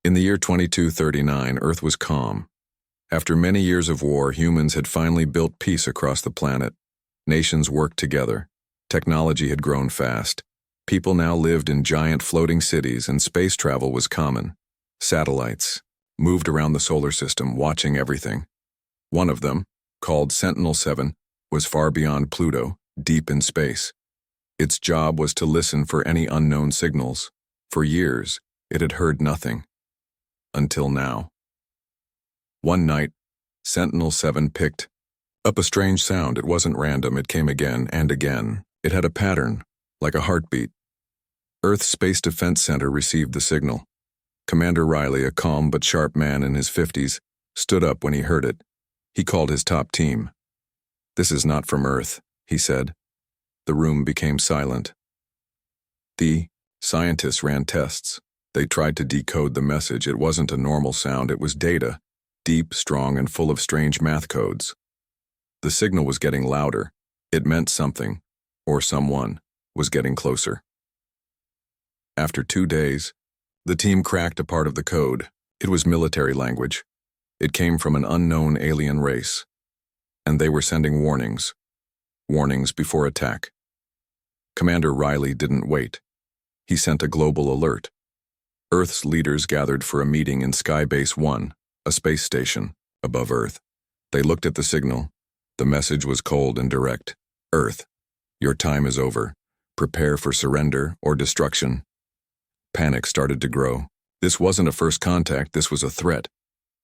In the year 2239, Earth was calm. After many years of war, humans had finally built peace across the planet. Nations worked together. Technology had grown fast. People now lived in giant floating cities, and space travel was common. Satellites moved around the solar system, watching everything. One of them, called Sentinel-7, was far beyond Pluto, deep in space. Its job was to listen for any unknown signals. For years, it had heard nothing. Until now. One night, Sentinel-7 picked up a strange sound. It wasn't random, it came again and again. It had a pattern, like a heartbeat. Earth's Space Defense Center received the signal. Commander Riley, a calm but sharp man in his 50s, stood up when he heard it. He called his top team. "This is not from Earth," he said. The room became silent. The scientists ran tests. They tried to decode the message. It wasn't a normal sound, it was data, deep, strong, and full of strange math codes. The signal was getting louder. It meant something, or someone, was getting closer. After 2 days, the team cracked a part of the code. It was military language. It came from an unknown alien race. And they were sending warnings. Warnings before attack. Commander Riley didn't wait. He sent a global alert. Earth's leaders gathered for a meeting in Skybase 1, a space station above Earth. They looked at the signal. The message was cold and direct. "Earth, your time is over. Prepare for surrender or destruction." Panic started to grow. This wasn't a first contact, this was a threat.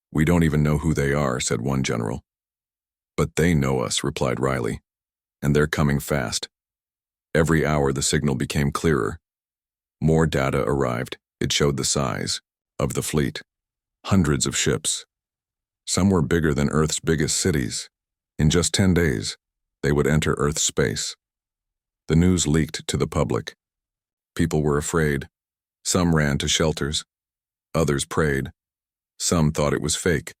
"We don't even know who they are," said one general. "But they know us," replied Riley. "And they're coming fast." Every hour the signal became clearer. More data arrived. It showed the size of the fleet. Hundreds of ships. Some were bigger than Earth's biggest cities. In just 10 days, they would enter Earth's space. The news leaked to the public. People were afraid. Some ran to shelters. Others prayed. Some thought it was fake.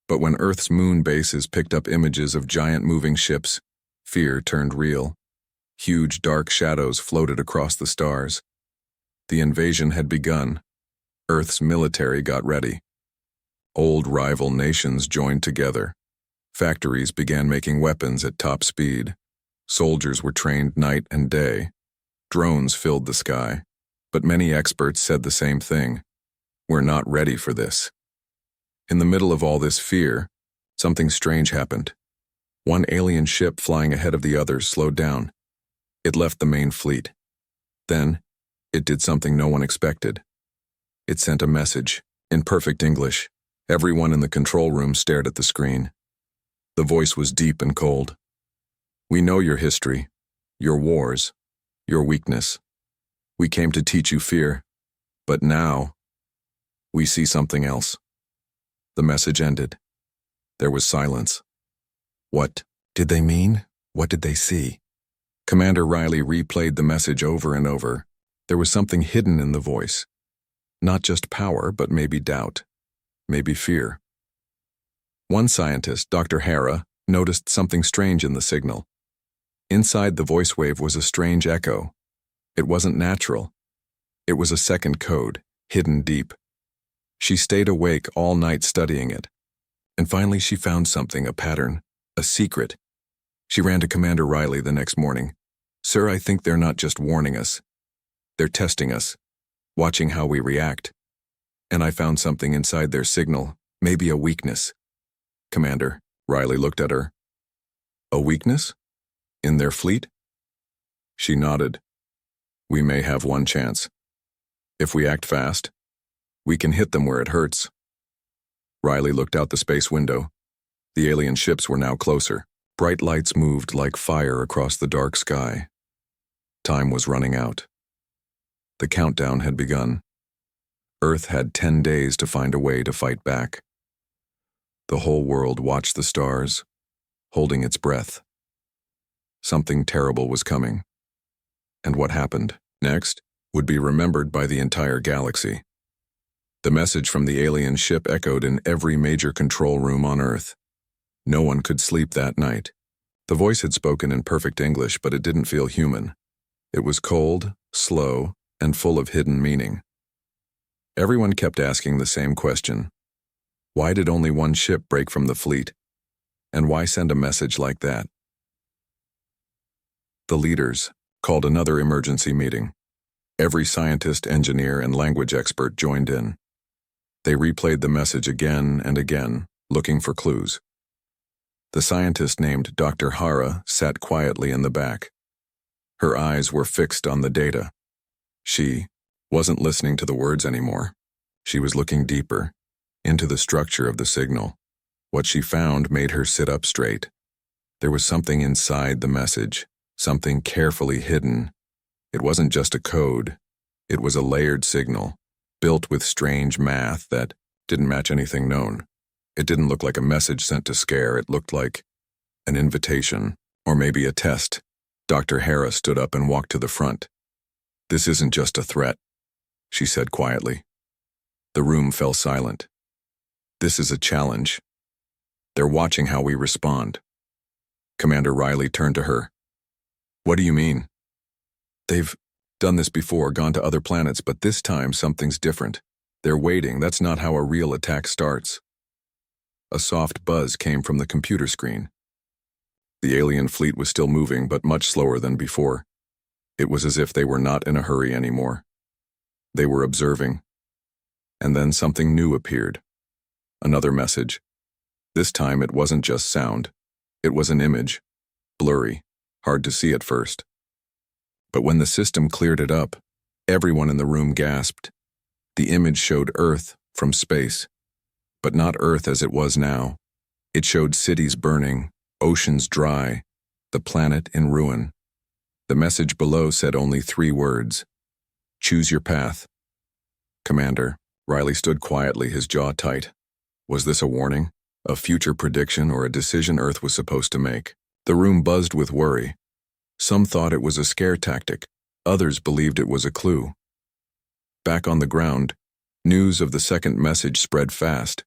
But when Earth's moon bases picked up images of giant moving ships, fear turned real. Huge dark shadows floated across the stars. The invasion had begun. Earth's military got ready. Old rival nations joined together. Factories began making weapons at top speed. Soldiers were trained night and day. Drones filled the sky. But many experts said the same thing. "We're not ready for this." In the middle of all this fear, something strange happened. One alien ship flying ahead of the others slowed down. It left the main fleet. Then, it did something no one expected. It sent a message, in perfect English. Everyone in the control room stared at the screen. The voice was deep and cold. "We know your history, your wars, your weakness. We came to teach you fear. But now, we see something else." The message ended. There was silence. What did they mean? What did they see? Commander Riley replayed the message over and over. There was something hidden in the voice. Not just power, but maybe doubt. Maybe fear. One scientist, Dr. Hara, noticed something strange in the signal. Inside the voice wave was a strange echo. It wasn't natural. It was a second code, hidden deep. She stayed awake all night studying it. And finally she found something, a pattern, a secret. She ran to Commander Riley the next morning. "Sir, I think they're not just warning us. They're testing us, watching how we react. And I found something inside their signal, maybe a weakness." "Commander," Riley looked at her. "A weakness? In their fleet?" She nodded. "We may have one chance. If we act fast, we can hit them where it hurts." Riley looked out the space window. The alien ships were now closer. Bright lights moved like fire across the dark sky. Time was running out. The countdown had begun. Earth had 10 days to find a way to fight back. The whole world watched the stars, holding its breath. Something terrible was coming. And what happened next would be remembered by the entire galaxy. The message from the alien ship echoed in every major control room on Earth. No one could sleep that night. The voice had spoken in perfect English, but it didn't feel human. It was cold, slow, and full of hidden meaning. Everyone kept asking the same question. Why did only one ship break from the fleet? And why send a message like that? The leaders called another emergency meeting. Every scientist, engineer, and language expert joined in. They replayed the message again and again, looking for clues. The scientist named Dr. Hara sat quietly in the back. Her eyes were fixed on the data. She wasn't listening to the words anymore. She was looking deeper, into the structure of the signal. What she found made her sit up straight. There was something inside the message, something carefully hidden. It wasn't just a code. It was a layered signal, built with strange math that didn't match anything known. It didn't look like a message sent to scare. It looked like an invitation, or maybe a test. Dr. Hara stood up and walked to the front. "This isn't just a threat," she said quietly. The room fell silent. "This is a challenge. They're watching how we respond." Commander Riley turned to her. "What do you mean?" "They've done this before, gone to other planets, but this time something's different. They're waiting. That's not how a real attack starts." A soft buzz came from the computer screen. The alien fleet was still moving, but much slower than before. It was as if they were not in a hurry anymore. They were observing. And then something new appeared. Another message. This time it wasn't just sound. It was an image. Blurry, hard to see at first. But when the system cleared it up, everyone in the room gasped. The image showed Earth from space. But not Earth as it was now. It showed cities burning, oceans dry, the planet in ruin. The message below said only 3 words. "Choose your path." "Commander," Riley stood quietly, his jaw tight. Was this a warning? A future prediction, or a decision Earth was supposed to make? The room buzzed with worry. Some thought it was a scare tactic. Others believed it was a clue. Back on the ground, news of the second message spread fast.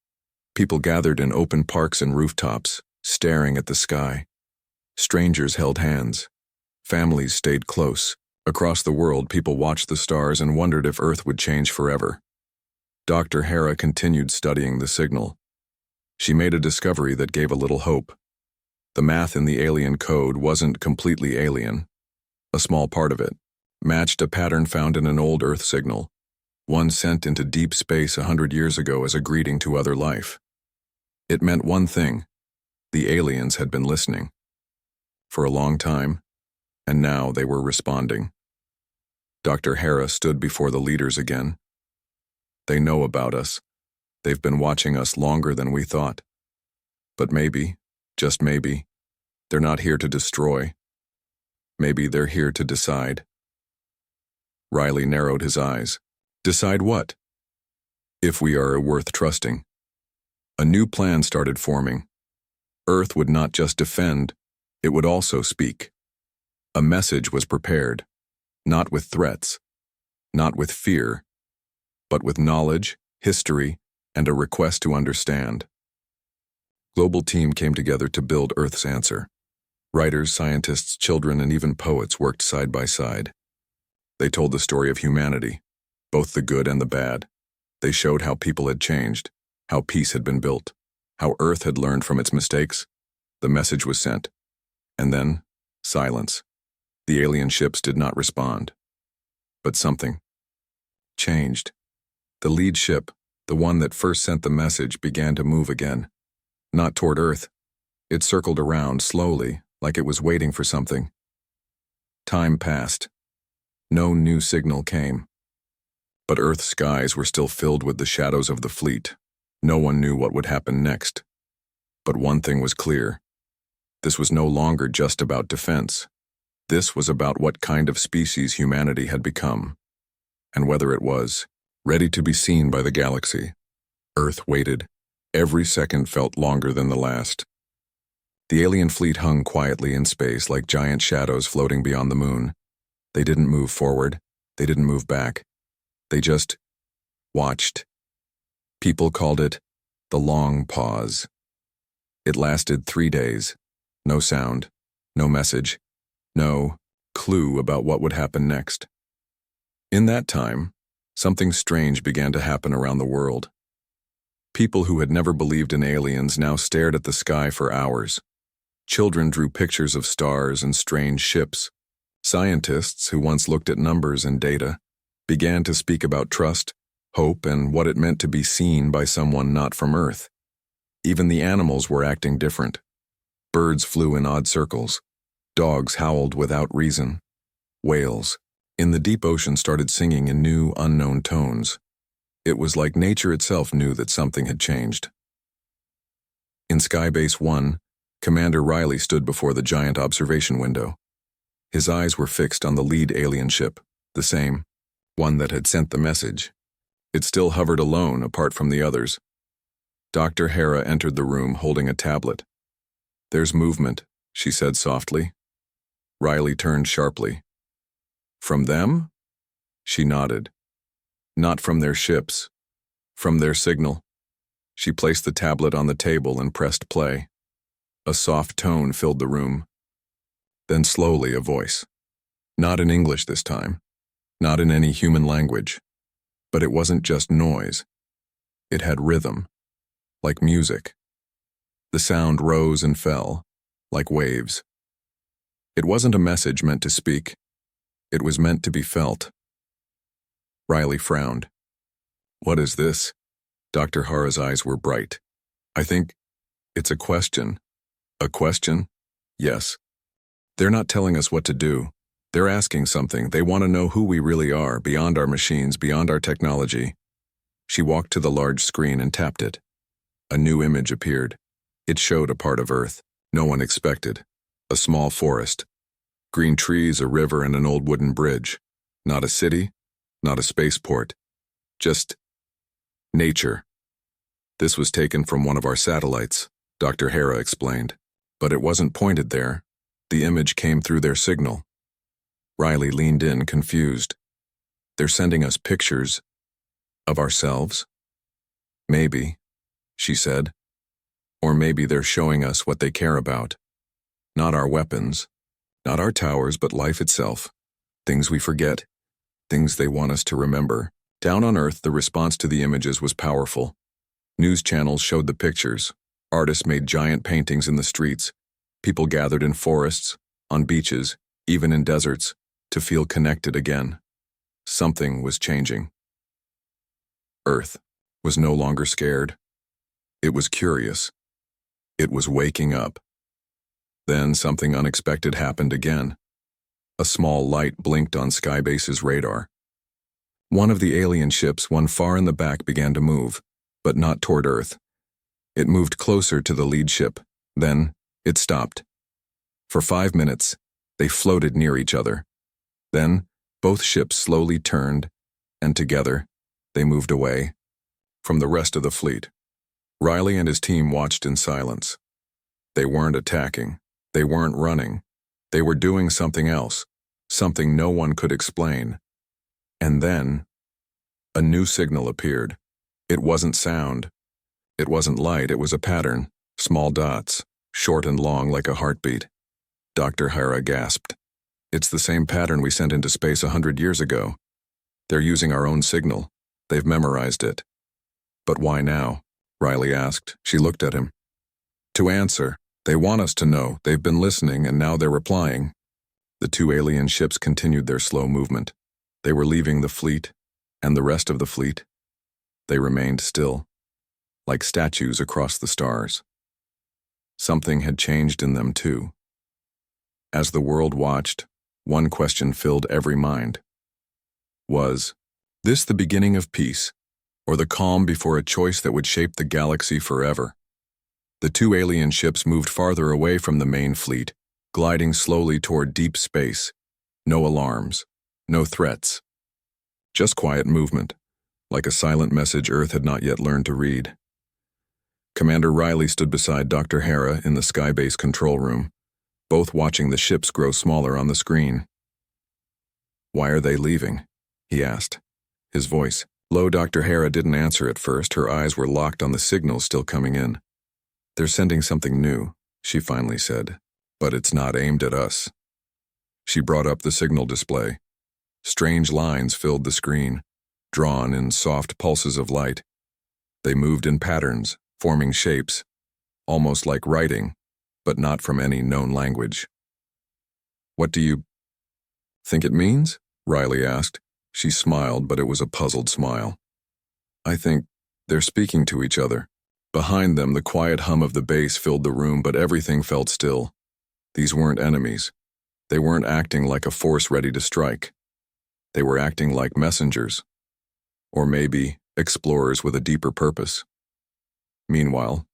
People gathered in open parks and rooftops, staring at the sky. Strangers held hands. Families stayed close. Across the world, people watched the stars and wondered if Earth would change forever. Dr. Hara continued studying the signal. She made a discovery that gave a little hope. The math in the alien code wasn't completely alien. A small part of it matched a pattern found in an old Earth signal, one sent into deep space 100 years ago as a greeting to other life. It meant one thing: the aliens had been listening. For a long time, and now they were responding. Dr. Hara stood before the leaders again. "They know about us. They've been watching us longer than we thought. But maybe, just maybe, they're not here to destroy. Maybe they're here to decide." Riley narrowed his eyes. "Decide what?" "If we are worth trusting." A new plan started forming. Earth would not just defend, it would also speak. A message was prepared, not with threats, not with fear, but with knowledge, history, and a request to understand. Global team came together to build Earth's answer. Writers, scientists, children, and even poets worked side by side. They told the story of humanity, both the good and the bad. They showed how people had changed, how peace had been built, how Earth had learned from its mistakes. The message was sent. And then, silence. The alien ships did not respond. But something changed. The lead ship, the one that first sent the message, began to move again. Not toward Earth. It circled around slowly, like it was waiting for something. Time passed. No new signal came. But Earth's skies were still filled with the shadows of the fleet. No one knew what would happen next. But one thing was clear. This was no longer just about defense. This was about what kind of species humanity had become, and whether it was ready to be seen by the galaxy. Earth waited. Every second felt longer than the last. The alien fleet hung quietly in space like giant shadows floating beyond the moon. They didn't move forward. They didn't move back. They just watched. People called it the long pause. It lasted 3 days. No sound, no message, no clue about what would happen next. In that time, something strange began to happen around the world. People who had never believed in aliens now stared at the sky for hours. Children drew pictures of stars and strange ships. Scientists, who once looked at numbers and data, began to speak about trust, hope, and what it meant to be seen by someone not from Earth. Even the animals were acting different. Birds flew in odd circles. Dogs howled without reason. Whales, in the deep ocean, started singing in new, unknown tones. It was like nature itself knew that something had changed. In Skybase 1, Commander Riley stood before the giant observation window. His eyes were fixed on the lead alien ship, the same one that had sent the message. It still hovered alone, apart from the others. Dr. Hera entered the room holding a tablet. "There's movement," she said softly. Riley turned sharply. "From them?" She nodded. "Not from their ships. From their signal." She placed the tablet on the table and pressed play. A soft tone filled the room. Then slowly a voice. Not in English this time. Not in any human language. But it wasn't just noise. It had rhythm. Like music. The sound rose and fell, like waves. It wasn't a message meant to speak. It was meant to be felt. Riley frowned. "What is this?" Dr. Hara's eyes were bright. "I think it's a question." "A question?" "Yes. They're not telling us what to do. They're asking something. They want to know who we really are, beyond our machines, beyond our technology." She walked to the large screen and tapped it. A new image appeared. It showed a part of Earth no one expected. A small forest. Green trees, a river, and an old wooden bridge. Not a city, not a spaceport. Just nature. "This was taken from one of our satellites," Dr. Hera explained. "But it wasn't pointed there. The image came through their signal." Riley leaned in, confused. "They're sending us pictures of ourselves?" "Maybe," she said. "Or maybe they're showing us what they care about. Not our weapons, not our towers, but life itself. Things we forget, things they want us to remember." Down on Earth, the response to the images was powerful. News channels showed the pictures. Artists made giant paintings in the streets. People gathered in forests, on beaches, even in deserts, to feel connected again. Something was changing. Earth was no longer scared. It was curious. It was waking up. Then something unexpected happened again. A small light blinked on Skybase's radar. One of the alien ships, one far in the back, began to move, but not toward Earth. It moved closer to the lead ship. Then it stopped. For 5 minutes, they floated near each other. Then both ships slowly turned, and together, they moved away from the rest of the fleet. Riley and his team watched in silence. They weren't attacking. They weren't running. They were doing something else, something no one could explain. And then, a new signal appeared. It wasn't sound. It wasn't light. It was a pattern, small dots, short and long like a heartbeat. Dr. Hera gasped. "It's the same pattern we sent into space 100 years ago. They're using our own signal. They've memorized it." "But why now?" Riley asked. She looked at him. "To answer. They want us to know. They've been listening, and now they're replying." The two alien ships continued their slow movement. They were leaving the fleet, and the rest of the fleet. They remained still, like statues across the stars. Something had changed in them too. As the world watched, one question filled every mind. Was this the beginning of peace, or the calm before a choice that would shape the galaxy forever? The two alien ships moved farther away from the main fleet, gliding slowly toward deep space. No alarms, no threats. Just quiet movement, like a silent message Earth had not yet learned to read. Commander Riley stood beside Dr. Hera in the Skybase control room, both watching the ships grow smaller on the screen. "Why are they leaving?" he asked. His voice low. Dr. Hera didn't answer at first. Her eyes were locked on the signals still coming in. "They're sending something new," she finally said, "but it's not aimed at us." She brought up the signal display. Strange lines filled the screen. drawn in soft pulses of light. They moved in patterns, forming shapes, almost like writing, but not from any known language. "What do you think it means?" Riley asked. She smiled, but it was a puzzled smile. "I think they're speaking to each other." Behind them, the quiet hum of the bass filled the room, but everything felt still. These weren't enemies. They weren't acting like a force ready to strike. They were acting like messengers. Or maybe explorers with a deeper purpose. Meanwhile,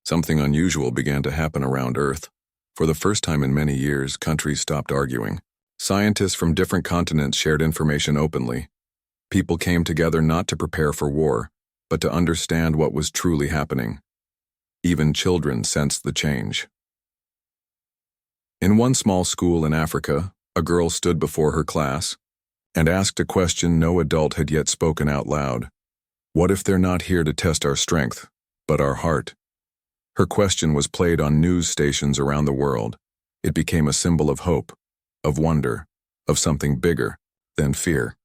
something unusual began to happen around Earth. For the first time in many years, countries stopped arguing. Scientists from different continents shared information openly. People came together not to prepare for war, but to understand what was truly happening. Even children sensed the change. In one small school in Africa, a girl stood before her class and asked a question no adult had yet spoken out loud. "What if they're not here to test our strength, but our heart?" Her question was played on news stations around the world. It became a symbol of hope, of wonder, of something bigger than fear.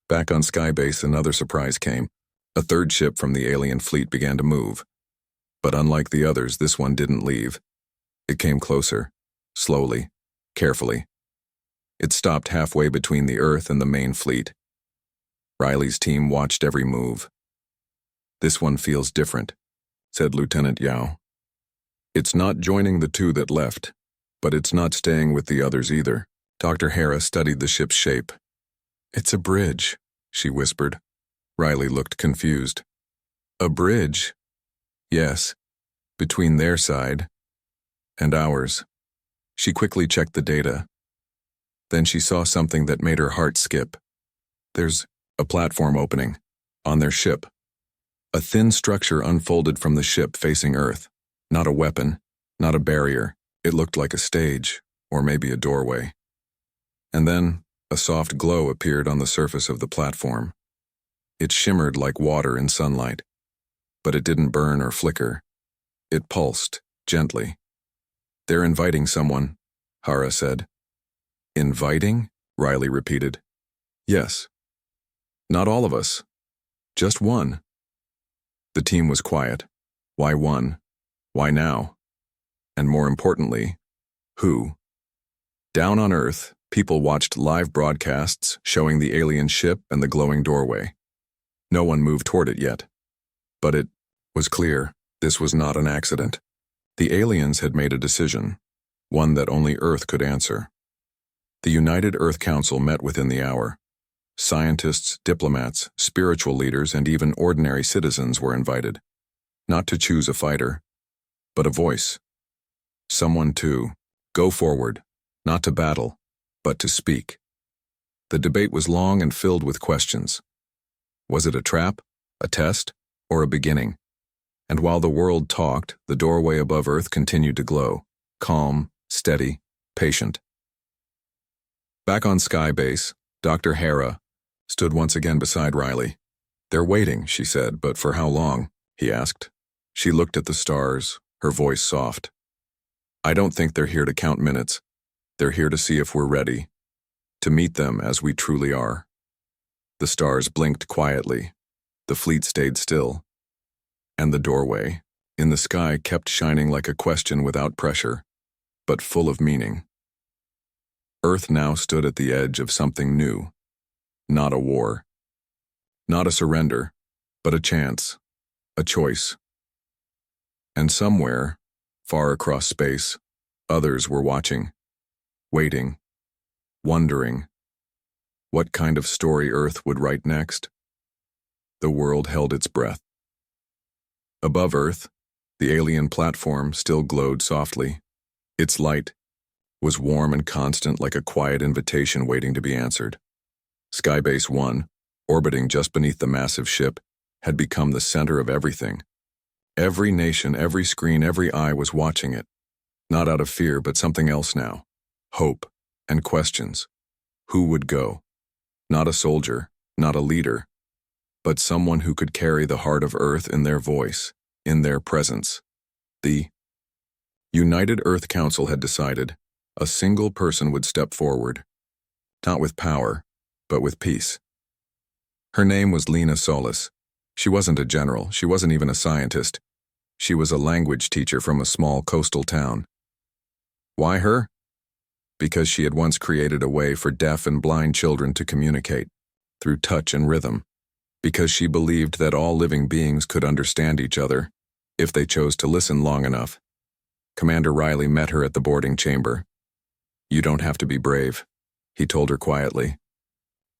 Back on Skybase, another surprise came. A third ship from the alien fleet began to move. But unlike the others, this one didn't leave. It came closer, slowly, carefully. It stopped halfway between the Earth and the main fleet. Riley's team watched every move. "This one feels different," said Lieutenant Yao. "It's not joining the two that left, but it's not staying with the others either." Dr. Hera studied the ship's shape. "It's a bridge," she whispered. Riley looked confused. "A bridge?" "Yes, between their side and ours." She quickly checked the data. Then she saw something that made her heart skip. There's a platform opening on their ship. A thin structure unfolded from the ship facing Earth. Not a weapon, not a barrier. It looked like a stage, or maybe a doorway. And then a soft glow appeared on the surface of the platform. It shimmered like water in sunlight, but it didn't burn or flicker. It pulsed, gently. "They're inviting someone," Hara said. "Inviting?" Riley repeated. "Yes. Not all of us. Just one." The team was quiet. Why one? Why now? And more importantly, who? Down on Earth, people watched live broadcasts showing the alien ship and the glowing doorway. No one moved toward it yet. But it was clear this was not an accident. The aliens had made a decision, one that only Earth could answer. The United Earth Council met within the hour. Scientists, diplomats, spiritual leaders, and even ordinary citizens were invited. Not to choose a fighter, but a voice. Someone to go forward, not to battle, but to speak. The debate was long and filled with questions. Was it a trap, a test, or a beginning? And while the world talked, the doorway above Earth continued to glow, calm, steady, patient. Back on Skybase, Dr. Hera stood once again beside Riley. "They're waiting," she said, "but for how long?" he asked. She looked at the stars, her voice soft. "I don't think they're here to count minutes. They're here to see if we're ready, to meet them as we truly are." The stars blinked quietly. The fleet stayed still. And the doorway, in the sky, kept shining like a question without pressure, but full of meaning. Earth now stood at the edge of something new. Not a war. Not a surrender, but a chance, a choice. And somewhere, far across space, others were watching, waiting, wondering what kind of story Earth would write next. The world held its breath. Above Earth, the alien platform still glowed softly. Its light was warm and constant, like a quiet invitation waiting to be answered. Skybase 1, orbiting just beneath the massive ship, had become the center of everything. Every nation, every screen, every eye was watching it. Not out of fear, but something else now. Hope and questions. Who would go? Not a soldier, not a leader, but someone who could carry the heart of Earth in their voice, in their presence. The United Earth Council had decided a single person would step forward, not with power, but with peace. Her name was Lena Solis. She wasn't a general, she wasn't even a scientist. She was a language teacher from a small coastal town. Why her? Because she had once created a way for deaf and blind children to communicate, through touch and rhythm. Because she believed that all living beings could understand each other, if they chose to listen long enough. Commander Riley met her at the boarding chamber. "You don't have to be brave," he told her quietly.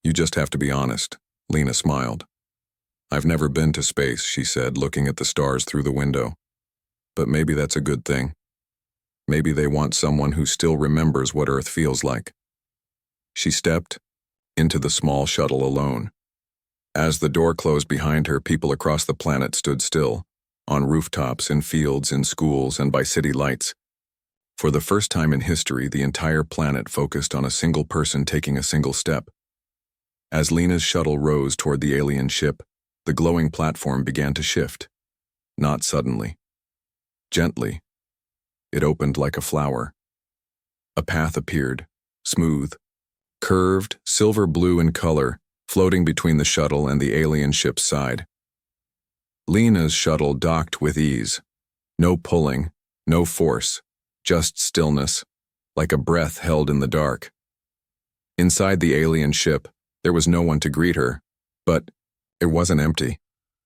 "You just have to be honest." Lena smiled. "I've never been to space," she said, looking at the stars through the window. "But maybe that's a good thing. Maybe they want someone who still remembers what Earth feels like." She stepped into the small shuttle alone. As the door closed behind her, people across the planet stood still, on rooftops, in fields, in schools, and by city lights. For the first time in history, the entire planet focused on a single person taking a single step. As Lena's shuttle rose toward the alien ship, the glowing platform began to shift. Not suddenly. Gently. It opened like a flower. A path appeared, smooth, curved, silver blue in color, floating between the shuttle and the alien ship's side. Lena's shuttle docked with ease. No pulling, no force, just stillness, like a breath held in the dark. Inside the alien ship, there was no one to greet her, but it wasn't empty.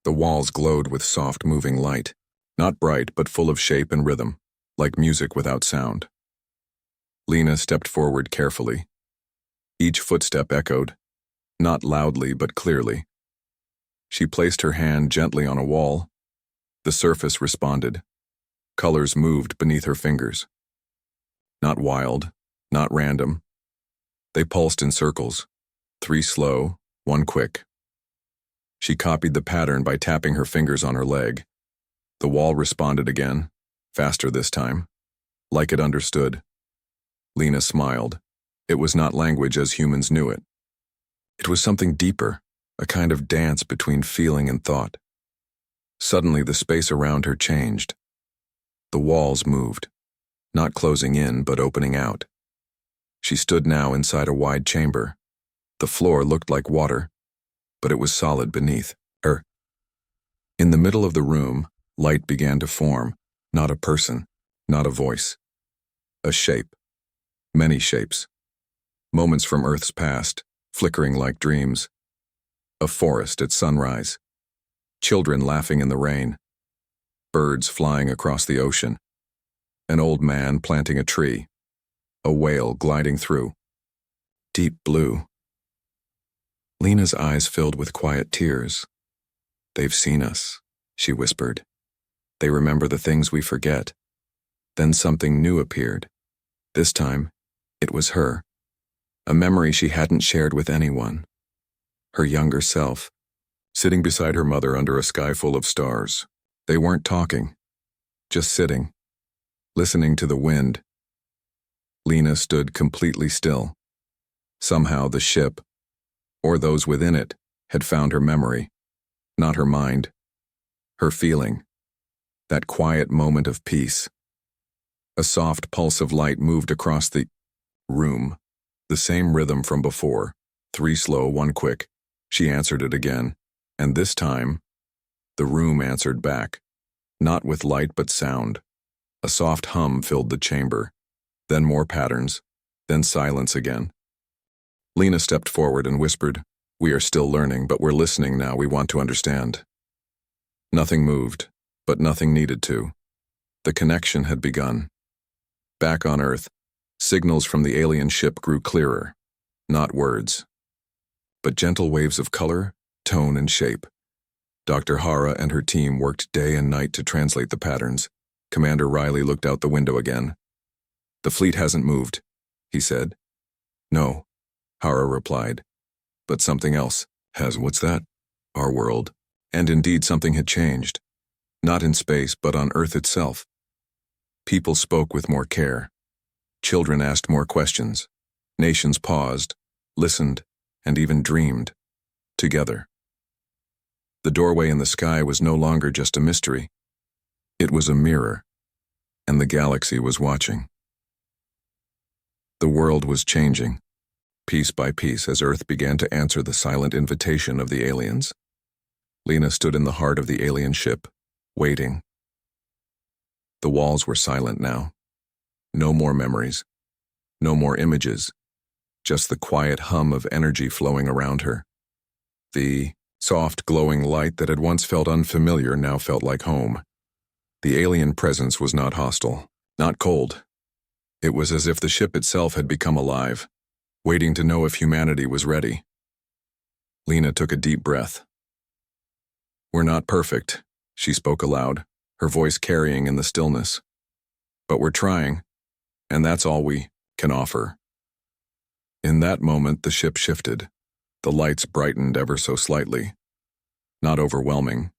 The walls glowed with soft moving light, not bright but full of shape and rhythm, like music without sound. Lena stepped forward carefully. Each footstep echoed, not loudly but clearly. She placed her hand gently on a wall. The surface responded. Colors moved beneath her fingers. Not wild, not random. They pulsed in circles, 3 slow, 1 quick. She copied the pattern by tapping her fingers on her leg. The wall responded again, faster this time, like it understood. Lena smiled. It was not language as humans knew it. It was something deeper, a kind of dance between feeling and thought. Suddenly, the space around her changed. The walls moved, not closing in but opening out. She stood now inside a wide chamber. The floor looked like water, but it was solid beneath her. In the middle of the room, light began to form, not a person, not a voice. A shape. Many shapes. Moments from Earth's past, flickering like dreams. A forest at sunrise. Children laughing in the rain. Birds flying across the ocean. An old man planting a tree. A whale gliding through. Deep blue. Lena's eyes filled with quiet tears. "They've seen us," she whispered. "They remember the things we forget." Then something new appeared. This time, it was her. A memory she hadn't shared with anyone. Her younger self, sitting beside her mother under a sky full of stars. They weren't talking, just sitting, listening to the wind. Lena stood completely still. Somehow the ship, or those within it, had found her memory, not her mind, her feeling, that quiet moment of peace. A soft pulse of light moved across the room, the same rhythm from before, 3 slow, 1 quick. She answered it again, and this time, the room answered back, not with light but sound. A soft hum filled the chamber, then more patterns, then silence again. Lena stepped forward and whispered, "We are still learning, but we're listening now. We want to understand." Nothing moved, but nothing needed to. The connection had begun. Back on Earth, signals from the alien ship grew clearer, not words, but gentle waves of color, tone, and shape. Dr. Hara and her team worked day and night to translate the patterns. Commander Riley looked out the window again. "The fleet hasn't moved," he said. "No," Hara replied. "But something else has." "What's that?" "Our world." And indeed something had changed. Not in space, but on Earth itself. People spoke with more care. Children asked more questions. Nations paused, listened, and even dreamed. Together. The doorway in the sky was no longer just a mystery. It was a mirror, and the galaxy was watching. The world was changing, piece by piece, as Earth began to answer the silent invitation of the aliens. Lena stood in the heart of the alien ship, waiting. The walls were silent now. No more memories. No more images. Just the quiet hum of energy flowing around her. The soft, glowing light that had once felt unfamiliar now felt like home. The alien presence was not hostile, not cold. It was as if the ship itself had become alive, waiting to know if humanity was ready. Lena took a deep breath. "We're not perfect," she spoke aloud, her voice carrying in the stillness. "But we're trying, and that's all we can offer." In that moment, the ship shifted. The lights brightened ever so slightly. Not overwhelming,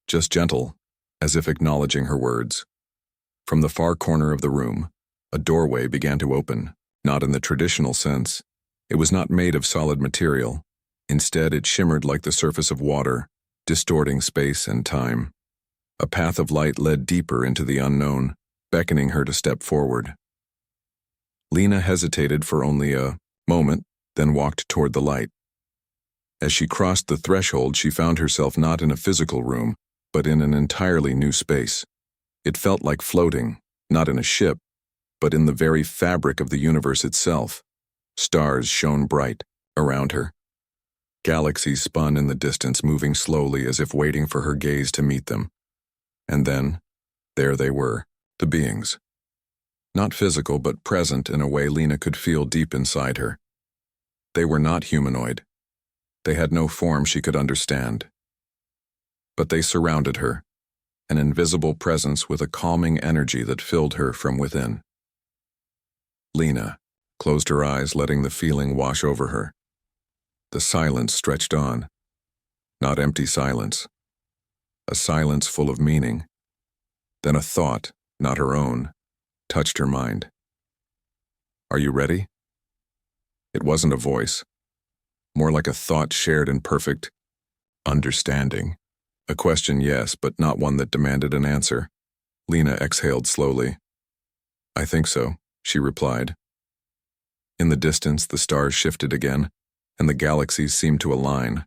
just gentle, as if acknowledging her words. From the far corner of the room, a doorway began to open, not in the traditional sense. It was not made of solid material. Instead, it shimmered like the surface of water, distorting space and time. A path of light led deeper into the unknown, beckoning her to step forward. Lena hesitated for only a moment, then walked toward the light. As she crossed the threshold, she found herself not in a physical room, but in an entirely new space. It felt like floating, not in a ship, but in the very fabric of the universe itself. Stars shone bright around her. Galaxies spun in the distance, moving slowly as if waiting for her gaze to meet them. And then, there they were, the beings. Not physical, but present in a way Lena could feel deep inside her. They were not humanoid. They had no form she could understand. But they surrounded her, an invisible presence with a calming energy that filled her from within. Lena closed her eyes, letting the feeling wash over her. The silence stretched on. Not empty silence. A silence full of meaning. Then a thought, not her own, touched her mind. "Are you ready?" It wasn't a voice. More like a thought shared in perfect understanding. A question, yes, but not one that demanded an answer. Lena exhaled slowly. "I think so," she replied. In the distance, the stars shifted again, and the galaxies seemed to align.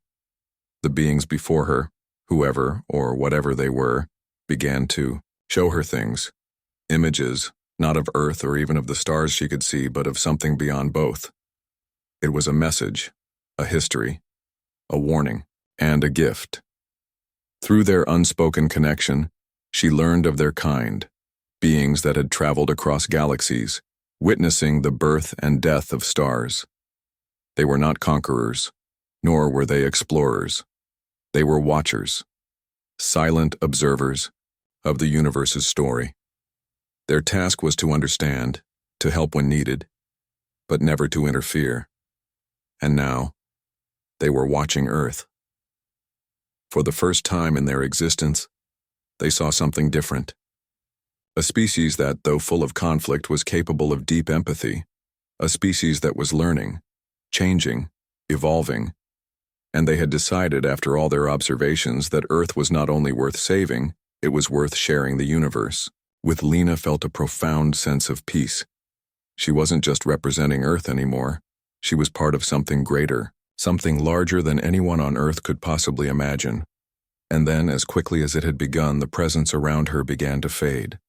The beings before her, whoever or whatever they were, began to show her things. Images, not of Earth or even of the stars she could see, but of something beyond both. It was a message, a history, a warning, and a gift. Through their unspoken connection, she learned of their kind, beings that had traveled across galaxies, witnessing the birth and death of stars. They were not conquerors, nor were they explorers. They were watchers, silent observers of the universe's story. Their task was to understand, to help when needed, but never to interfere. And now, they were watching Earth. For the first time in their existence, they saw something different. A species that, though full of conflict, was capable of deep empathy. A species that was learning, changing, evolving. And they had decided, after all their observations, that Earth was not only worth saving, it was worth sharing the universe. With Lena felt a profound sense of peace. She wasn't just representing Earth anymore. She was part of something greater, something larger than anyone on Earth could possibly imagine. And then, as quickly as it had begun, the presence around her began to fade.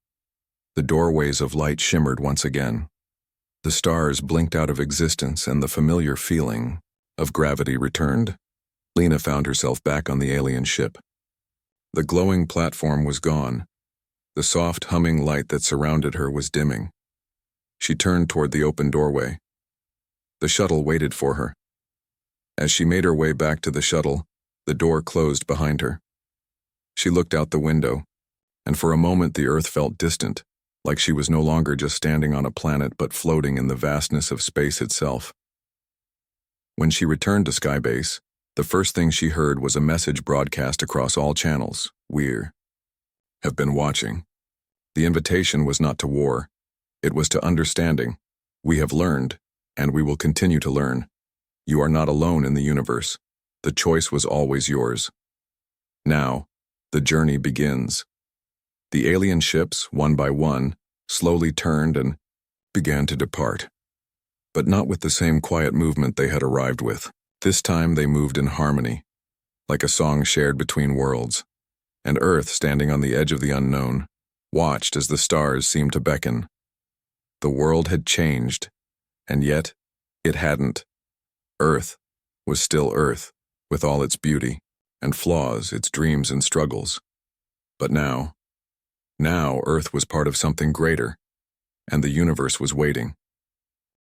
The doorways of light shimmered once again. The stars blinked out of existence, and the familiar feeling of gravity returned. Lena found herself back on the alien ship. The glowing platform was gone. The soft, humming light that surrounded her was dimming. She turned toward the open doorway. The shuttle waited for her. As she made her way back to the shuttle, the door closed behind her. She looked out the window, and for a moment the Earth felt distant, like she was no longer just standing on a planet but floating in the vastness of space itself. When she returned to Skybase, the first thing she heard was a message broadcast across all channels. "We have been watching." The invitation was not to war. It was to understanding. "We have learned, and we will continue to learn. You are not alone in the universe. The choice was always yours. Now, the journey begins." The alien ships, one by one, slowly turned and began to depart. but not with the same quiet movement they had arrived with. This time they moved in harmony, like a song shared between worlds, and Earth, standing on the edge of the unknown, watched as the stars seemed to beckon. The world had changed, and yet it hadn't. Earth was still Earth, with all its beauty and flaws, its dreams and struggles. But now Earth was part of something greater, and the universe was waiting.